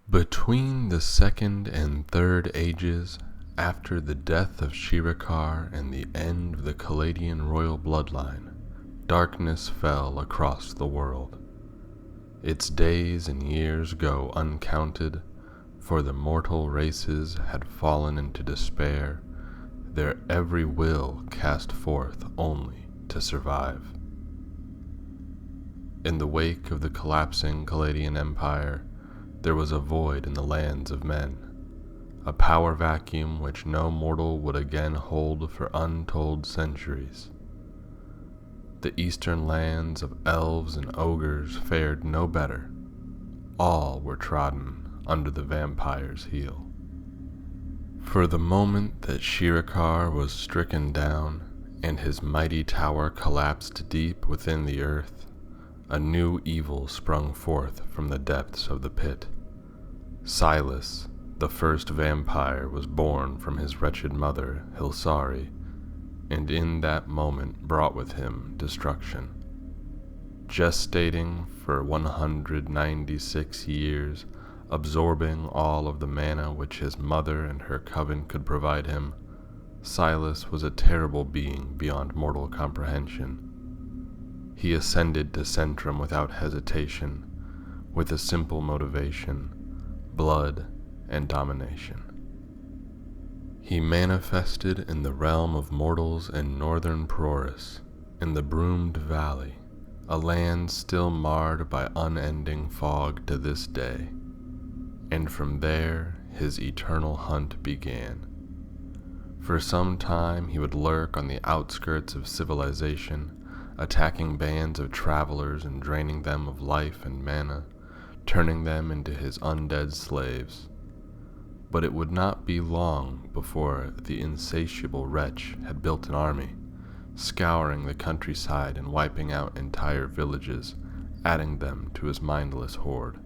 Between the second and third ages, after the death of Shirikar and the end of the Caladian royal bloodline, darkness fell across the world. Its days and years go uncounted, for the mortal races had fallen into despair, their every will cast forth only to survive. In the wake of the collapsing Caladian Empire, there was a void in the lands of men, a power vacuum which no mortal would again hold for untold centuries. The eastern lands of elves and ogres fared no better. All were trodden under the vampire's heel. For the moment that Shirikar was stricken down, and his mighty tower collapsed deep within the earth, a new evil sprung forth from the depths of the pit. Silas, the first vampire, was born from his wretched mother, Hilsari, and in that moment brought with him destruction. Gestating for 196 years, absorbing all of the mana which his mother and her coven could provide him, Silas was a terrible being beyond mortal comprehension. He ascended to Centrum without hesitation, with a simple motivation: blood and domination. He manifested in the realm of mortals in northern Proris, in the Broomed Valley, a land still marred by unending fog to this day, and from there his eternal hunt began. For some time he would lurk on the outskirts of civilization, attacking bands of travelers and draining them of life and mana, turning them into his undead slaves. But it would not be long before the insatiable wretch had built an army, scouring the countryside and wiping out entire villages, adding them to his mindless horde.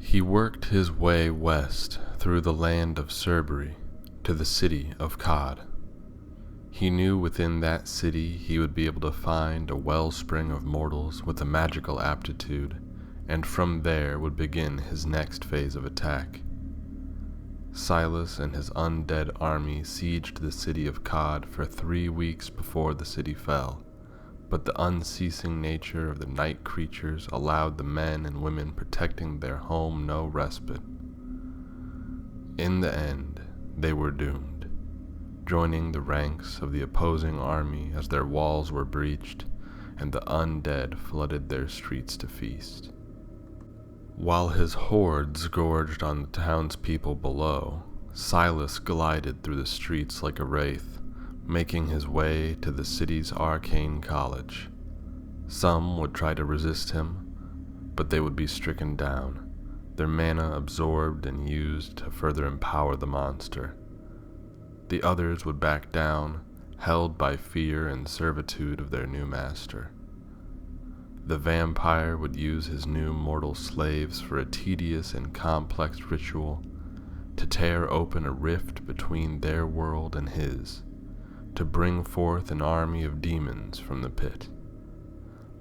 He worked his way west through the land of Cerberus to the city of Cod. He knew within that city he would be able to find a wellspring of mortals with a magical aptitude, and from there would begin his next phase of attack. Silas and his undead army sieged the city of Cod for 3 weeks before the city fell, but the unceasing nature of the night creatures allowed the men and women protecting their home no respite. In the end, they were doomed, joining the ranks of the opposing army as their walls were breached and the undead flooded their streets to feast. While his hordes gorged on the townspeople below, Silas glided through the streets like a wraith, making his way to the city's arcane college. Some would try to resist him, but they would be stricken down, their mana absorbed and used to further empower the monster. The others would back down, held by fear and servitude of their new master. The vampire would use his new mortal slaves for a tedious and complex ritual to tear open a rift between their world and his, to bring forth an army of demons from the pit.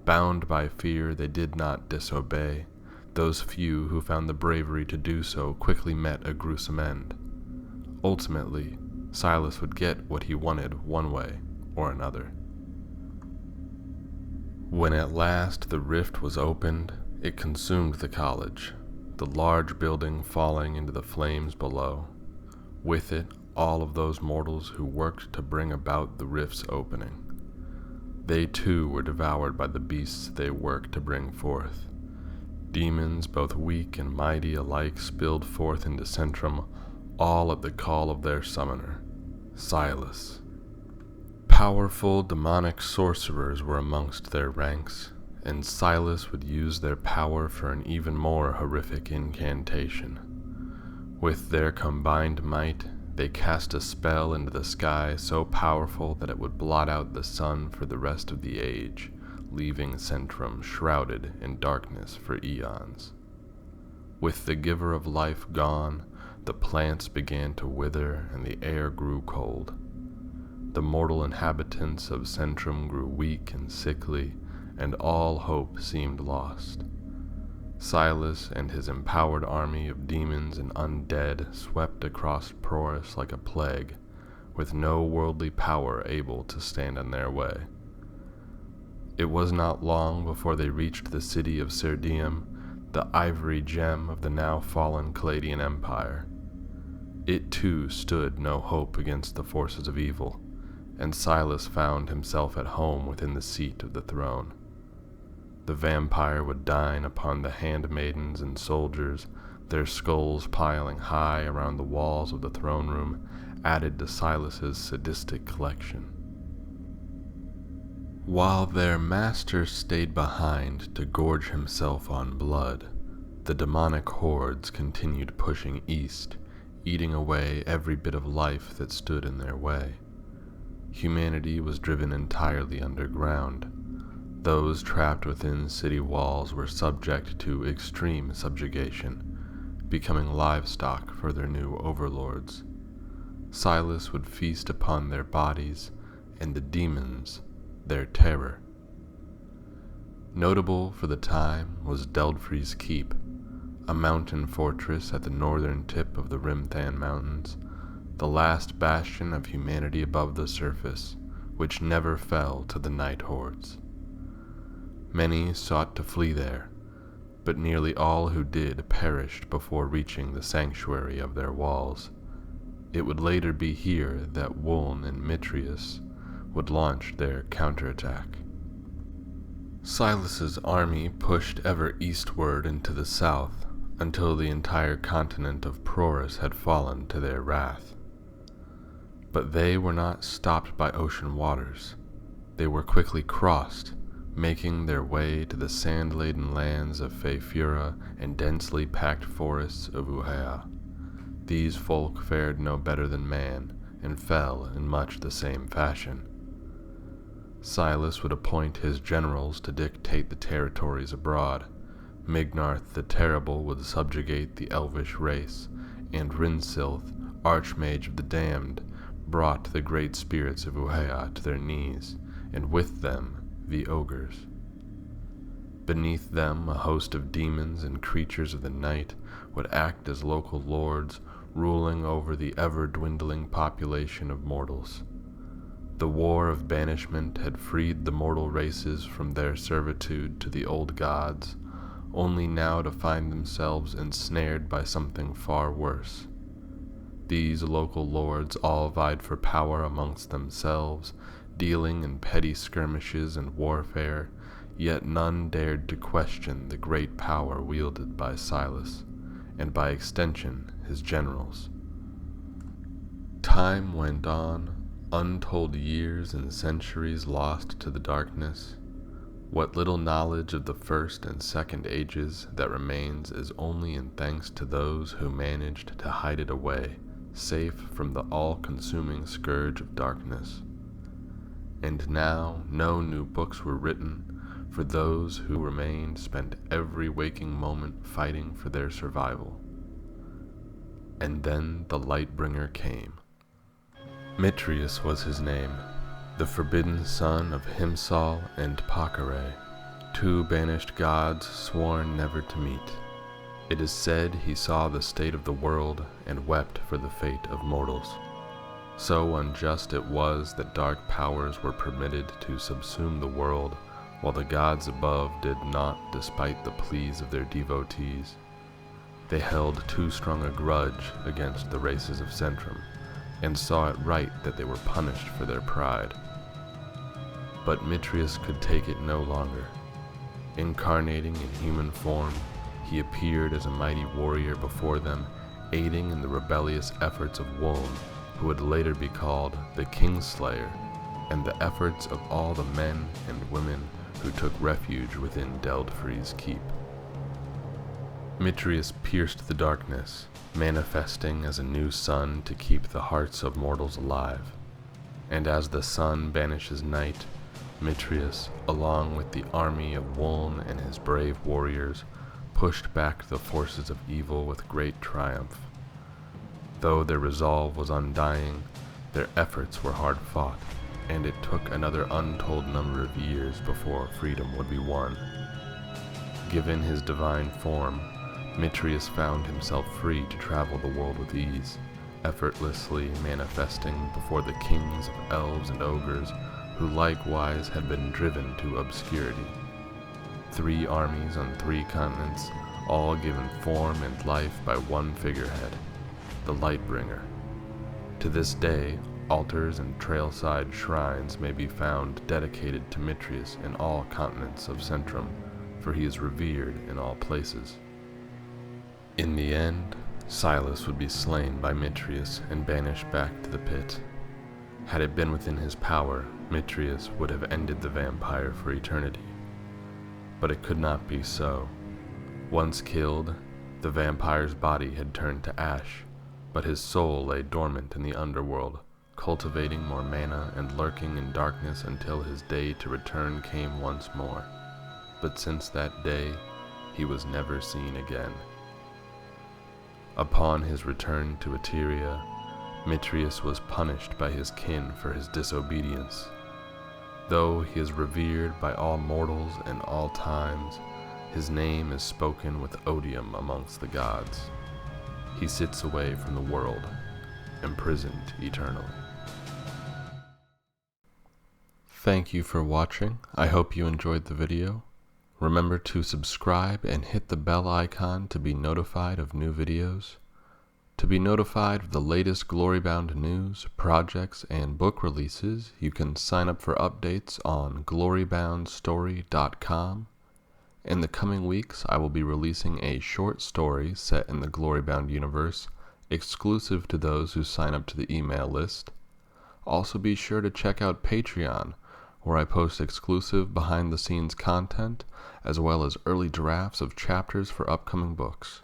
Bound by fear, they did not disobey. Those few who found the bravery to do so quickly met a gruesome end. Ultimately, Silas would get what he wanted one way or another. When at last the rift was opened, it consumed the college, the large building falling into the flames below. With it, all of those mortals who worked to bring about the rift's opening. They too were devoured by the beasts they worked to bring forth. Demons, both weak and mighty alike, spilled forth into Centrum, all at the call of their summoner, Silas. Powerful demonic sorcerers were amongst their ranks, and Silas would use their power for an even more horrific incantation. With their combined might, they cast a spell into the sky so powerful that it would blot out the sun for the rest of the age, leaving Centrum shrouded in darkness for eons. With the giver of life gone, the plants began to wither and the air grew cold. The mortal inhabitants of Centrum grew weak and sickly, and all hope seemed lost. Silas and his empowered army of demons and undead swept across Porus like a plague, with no worldly power able to stand in their way. It was not long before they reached the city of Cerdium, the ivory gem of the now fallen Caladian Empire. It too stood no hope against the forces of evil, and Silas found himself at home within the seat of the throne. The vampire would dine upon the handmaidens and soldiers, their skulls piling high around the walls of the throne room, added to Silas's sadistic collection. While their master stayed behind to gorge himself on blood, the demonic hordes continued pushing east, eating away every bit of life that stood in their way. Humanity was driven entirely underground. Those trapped within city walls were subject to extreme subjugation, becoming livestock for their new overlords. Silas would feast upon their bodies, and the demons their terror. Notable for the time was Deldfri's Keep, a mountain fortress at the northern tip of the Rimthan Mountains, the last bastion of humanity above the surface, which never fell to the night hordes. Many sought to flee there, but nearly all who did perished before reaching the sanctuary of their walls. It would later be here that Wuln and Mitrius would launch their counterattack. Silas's army pushed ever eastward into the south until the entire continent of Porus had fallen to their wrath. But they were not stopped by ocean waters. They were quickly crossed, making their way to the sand-laden lands of Faefura and densely packed forests of Uhea. These folk fared no better than man, and fell in much the same fashion. Silas would appoint his generals to dictate the territories abroad. Mignarth the Terrible would subjugate the elvish race, and Rinsilth, Archmage of the Damned, brought the great spirits of Uhea to their knees, and with them the ogres. Beneath them a host of demons and creatures of the night would act as local lords, ruling over the ever-dwindling population of mortals. The war of banishment had freed the mortal races from their servitude to the old gods, only now to find themselves ensnared by something far worse. These local lords all vied for power amongst themselves, dealing in petty skirmishes and warfare, yet none dared to question the great power wielded by Silas, and by extension his generals. Time went on, untold years and centuries lost to the darkness. What little knowledge of the first and second ages that remains is only in thanks to those who managed to hide it away, safe from the all-consuming scourge of darkness. And now no new books were written, for those who remained spent every waking moment fighting for their survival. And then the Lightbringer came. Mitrius was his name, the forbidden son of Himsal and Pakare, two banished gods sworn never to meet. It is said he saw the state of the world and wept for the fate of mortals. So unjust it was that dark powers were permitted to subsume the world, while the gods above did not, despite the pleas of their devotees. They held too strong a grudge against the races of Centrum, and saw it right that they were punished for their pride. But Mitrius could take it no longer. Incarnating in human form, he appeared as a mighty warrior before them, aiding in the rebellious efforts of Wuln, who would later be called the Kingslayer, and the efforts of all the men and women who took refuge within Deldfri's Keep. Mitrius pierced the darkness, manifesting as a new sun to keep the hearts of mortals alive. And as the sun banishes night, Mitrius, along with the army of Wuln and his brave warriors, pushed back the forces of evil with great triumph. Though their resolve was undying, their efforts were hard fought, and it took another untold number of years before freedom would be won. Given his divine form, Mitrius found himself free to travel the world with ease, effortlessly manifesting before the kings of elves and ogres who likewise had been driven to obscurity. 3 armies on 3 continents, all given form and life by one figurehead, the Lightbringer. To this day, altars and trailside shrines may be found dedicated to Mitrius in all continents of Centrum, for he is revered in all places. In the end, Silas would be slain by Mitrius and banished back to the pit. Had it been within his power, Mitrius would have ended the vampire for eternity. But it could not be so. Once killed, the vampire's body had turned to ash, but his soul lay dormant in the underworld, cultivating more mana and lurking in darkness until his day to return came once more. But since that day, he was never seen again. Upon his return to Eteria, Mitrius was punished by his kin for his disobedience. Though he is revered by all mortals in all times, his name is spoken with odium amongst the gods. He sits away from the world, imprisoned eternally. Thank you for watching. I hope you enjoyed the video. Remember to subscribe and hit the bell icon to be notified of new videos. To be notified of the latest Glorybound news, projects, and book releases, you can sign up for updates on gloryboundstory.com. In the coming weeks, I will be releasing a short story set in the Glorybound universe, exclusive to those who sign up to the email list. Also be sure to check out Patreon, where I post exclusive behind-the-scenes content, as well as early drafts of chapters for upcoming books.